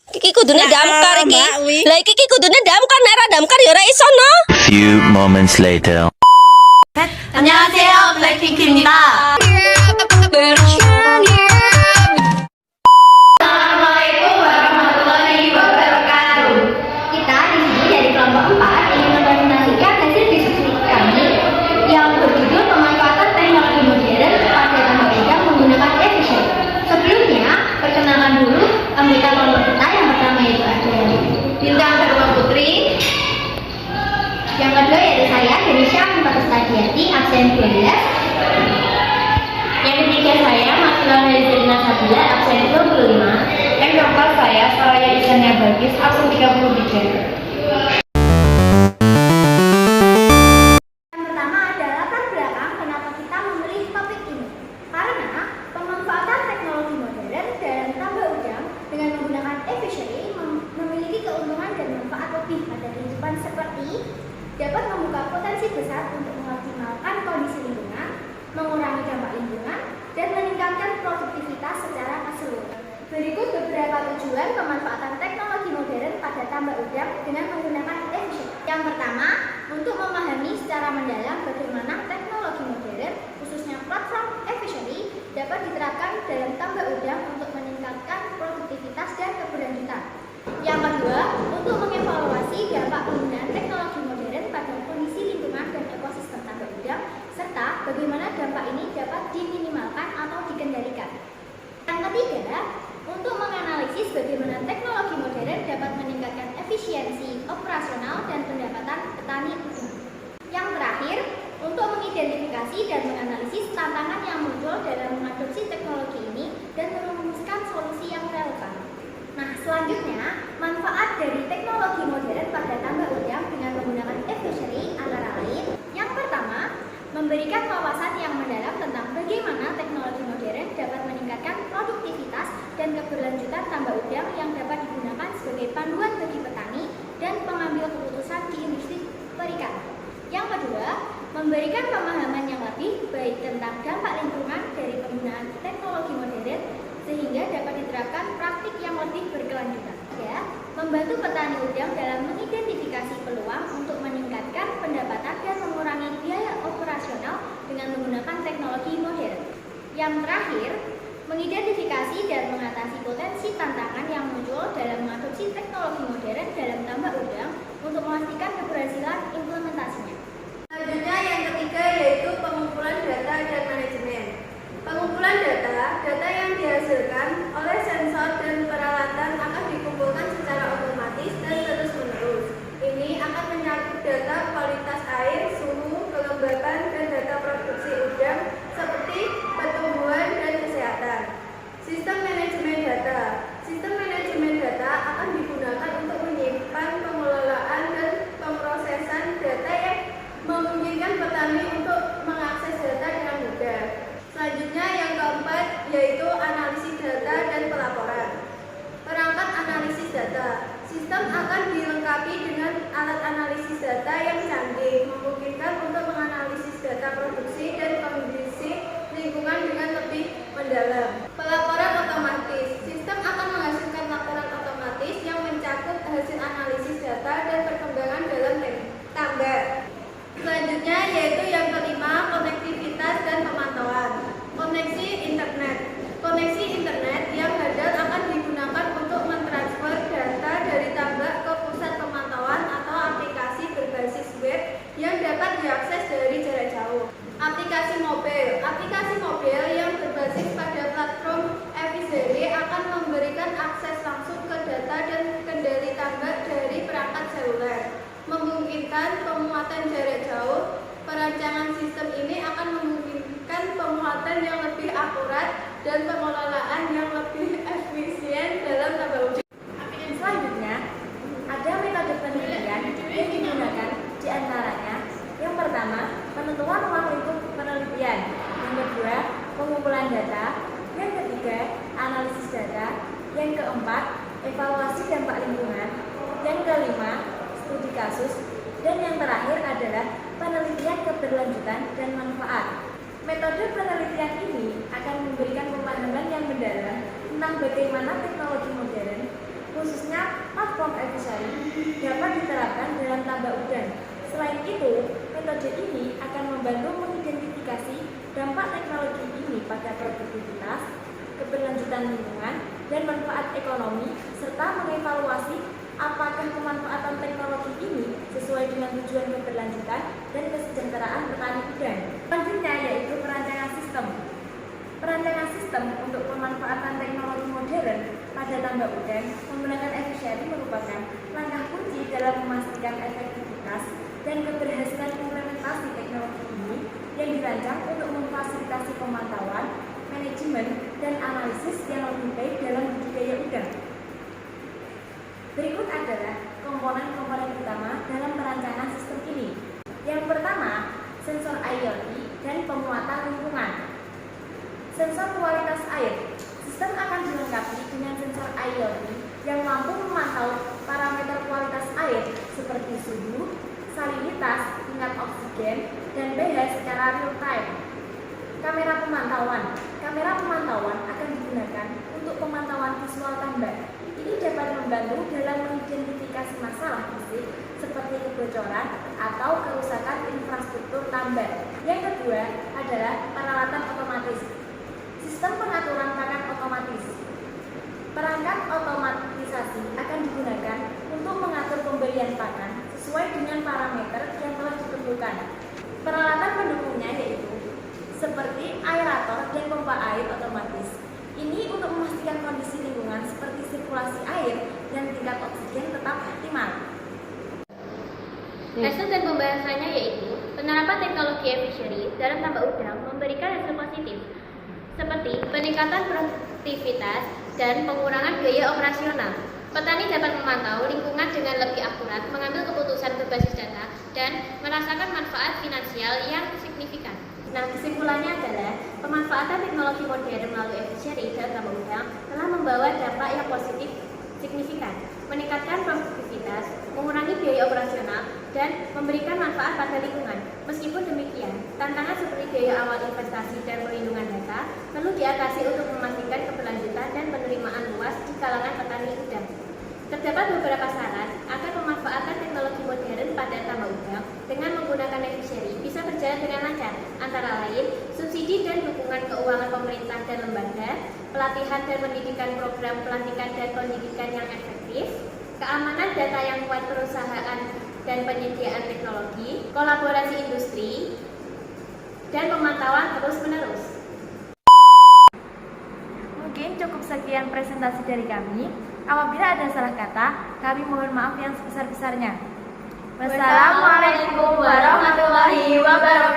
Iki kudune damkar iki. Mbak Wi. Lah iki kudune damkar, nek ora damkar ya ora iso no. Few moments later. 안녕하세요, 블랙핑크입니다. Assalamualaikum warahmatullahi wabarakatuh. Kita di sini dari kelompok 4 ingin mempresentasikan hasil diskusi kami yang berjudul pemanfaatan teknologi modern pada tambak udang menggunakan efisien. Sebelumnya, perkenalkan dulu anggota kelompok kita. Yang pertama yaitu ada Bintang Sarwa Putri. Yang kedua yaitu saya, Denisha Mutastadiati, absen 12. Yang ketiga saya, Masila Helizerina Sabila, absen 25. Yang keempat saya, Soraya Isania Bagis, absen 33. Yang pertama adalah latar belakang kenapa kita memilih topik ini. Karena pemanfaatan teknologi modern dalam tambak udang dengan menggunakan efisiensi memiliki keuntungan dan manfaat lebih pada kehidupan seperti dapat membuka potensi besar untuk mengoptimalkan kondisi lingkungan, mengurangi dampak lingkungan, dan meningkatkan produktivitas secara keseluruhan. Berikut beberapa tujuan pemanfaatan teknologi modern pada tambak udang dengan menggunakan efisien. Yang pertama, untuk memahami secara mendalam bagaimana teknologi modern, khususnya platform efisiensi, dapat diterapkan dalam tambak udang untuk meningkatkan produktivitas dan keberlanjutan. Yang kedua, untuk mengevaluasi dampak penggunaan teknologi modern pada kondisi lingkungan dan ekosistem tambak udang, serta bagaimana dampak ini dapat diminimalkan atau dikendalikan. Yang ketiga, untuk menganalisis bagaimana teknologi modern dapat meningkatkan efisiensi operasional dan pendapatan petani udang. Yang terakhir, untuk mengidentifikasi dan menganalisis tantangan yang muncul dalam mengadopsi teknologi ini dan merumuskan solusi yang relevan. Nah, selanjutnya, manfaat dari teknologi modern pada tambak udang dengan menggunakan efisiensi antara lain. Yang pertama, memberikan wawasan yang mendalam tentang bagaimana teknologi modern dapat meningkatkan produktivitas dan keberlanjutan tambak udang yang dapat digunakan sebagai panduan bagi petani dan pengambil keputusan di industri perikanan. Yang kedua, memberikan pemahaman yang lebih baik tentang dampak lingkungan dari penggunaan teknologi modern sehingga dapat diterapkan praktik yang lebih berkelanjutan. Ya, membantu petani udang dalam mengidentifikasi peluang untuk meningkatkan pendapatan dan mengurangi biaya operasional dengan menggunakan teknologi modern. Yang terakhir, mengidentifikasi dan mengatasi potensi tantangan yang muncul dalam mengadopsi teknologi modern dalam tambak udang untuk memastikan keberhasilan implementasinya. Selanjutnya yang ketiga yaitu pengumpulan data dan manajemen. Pengumpulan data yang dihasilkan oleh sensor dan peralatan akan dikumpulkan secara otomatis dan terus-menerus. Ini akan mencakup data kualitas air, suhu, kelembapan, dan data produksi udang seperti pertumbuhan dan kesehatan. Sistem manajemen data. Sistem manajemen data akan digunakan untuk menyimpan, pengelolaan, dan pemrosesan data yang memungkinkan petani untuk mengakses data dengan mudah. Selanjutnya yang keempat yaitu analisis data dan pelaporan. Perangkat analisis data. Sistem akan dilengkapi dengan alat analisis data yang canggih, memungkinkan untuk menganalisis data produksi dan kondisi lingkungan dengan lebih mendalam. Pelaporan otomatis. Sistem akan menghasilkan laporan otomatis yang mencakup hasil analisis data dan perkembangan dalam tambak. Selanjutnya yaitu yang kelima, konektivitas dan pemantauan. Koneksi internet. Koneksi internet yang handal akan digunakan untuk mentransfer data dari tambak ke pusat pemantauan atau aplikasi berbasis web yang dapat diakses dari jarak jauh. Aplikasi mobil. Aplikasi mobil yang berbasis pada platform efisiensi akan memberikan akses langsung ke data dan kendali tambak dari perangkat seluler, memungkinkan pemuatan jarak jauh. Perancangan sistem ini akan memungkinkan pemuatan yang lebih akurat dan pengelolaan yang lebih efisien dalam tambak udang. Selanjutnya, ada metode penelitian yang digunakan di antaranya. Yang pertama, penentuan ruang lingkup penelitian. Yang kedua, pengumpulan data. Yang ketiga, analisis data. Yang keempat, evaluasi dampak lingkungan. Yang kelima, studi kasus. Dan yang terakhir adalah penelitian keberlanjutan dan manfaat. Metode penelitian ini akan memberikan pemahaman yang mendalam tentang bagaimana teknologi modern, khususnya tambah udang. Selain itu, metode ini akan membantu mengidentifikasi dampak teknologi ini pada produktivitas, keberlanjutan lingkungan, dan manfaat ekonomi, serta mengevaluasi apakah pemanfaatan teknologi ini sesuai dengan tujuan keberlanjutan dan kesejahteraan petani udang. Selanjutnya yaitu perancangan sistem. Perancangan sistem untuk pemanfaatan teknologi modern pada tambak udang menggunakan efisiensi merupakan langkah kunci dalam memastikan efektivitas dan keberhasilan implementasi teknologi ini yang dirancang untuk memfasilitasi pemantauan, manajemen, dan analisis yang lebih baik dalam budidaya udang. Berikut adalah komponen-komponen utama dalam perancangan sistem ini. Yang pertama, sensor IoT dan pemuatan lingkungan. Sensor kualitas air. Sistem akan dilengkapi dengan sensor IoT yang mampu memantau parameter kualitas air seperti suhu, salinitas, tingkat oksigen, dan pH secara real time. Kamera pemantauan. Kamera pemantauan akan digunakan untuk pemantauan visual tambak. Ini dapat membantu dalam mengidentifikasi masalah fisik seperti kebocoran atau kerusakan infrastruktur tambak. Yang kedua adalah peralatan otomatis. Sistem pengaturan pakan otomatis. Perangkat otomatisasi akan digunakan untuk mengatur pemberian pakan sesuai dengan parameter yang telah ditentukan. Peralatan pendukungnya yaitu seperti aerator dan pompa air otomatis. Ini untuk memastikan kondisi lingkungan seperti sirkulasi air dan tingkat oksigen tetap optimal. Hasil dan pembahasannya yaitu penerapan teknologi efisiensi dalam tambak udang memberikan hasil positif seperti peningkatan produktivitas dan pengurangan biaya operasional. Petani dapat memantau lingkungan dengan lebih akurat, mengambil keputusan berbasis data, dan merasakan manfaat finansial yang signifikan. Nah, kesimpulannya adalah pemanfaatan teknologi modern melalui efisiensi dalam tambak udang telah membawa dampak yang positif signifikan, meningkatkan produktivitas, mengurangi biaya operasional, dan memberikan manfaat pada lingkungan. Meskipun demikian, tantangan seperti biaya awal investasi dan perlindungan data perlu diatasi untuk memastikan keberlanjutan dan penerimaan luas di kalangan petani udang. Terdapat beberapa syarat agar pemanfaatan teknologi modern pada tambak udang dengan menggunakan efisiensi bisa berjalan dengan lancar, antara lain subsidi dan dukungan keuangan pemerintah dan lembaga, pelatihan dan pendidikan program pelatihan dan pendidikan yang efektif, keamanan data yang kuat perusahaan dan penyediaan teknologi, kolaborasi industri, dan pemantauan terus-menerus. Mungkin cukup sekian presentasi dari kami. Apabila ada salah kata, kami mohon maaf yang sebesar-besarnya. Wassalamualaikum warahmatullahi wabarakatuh.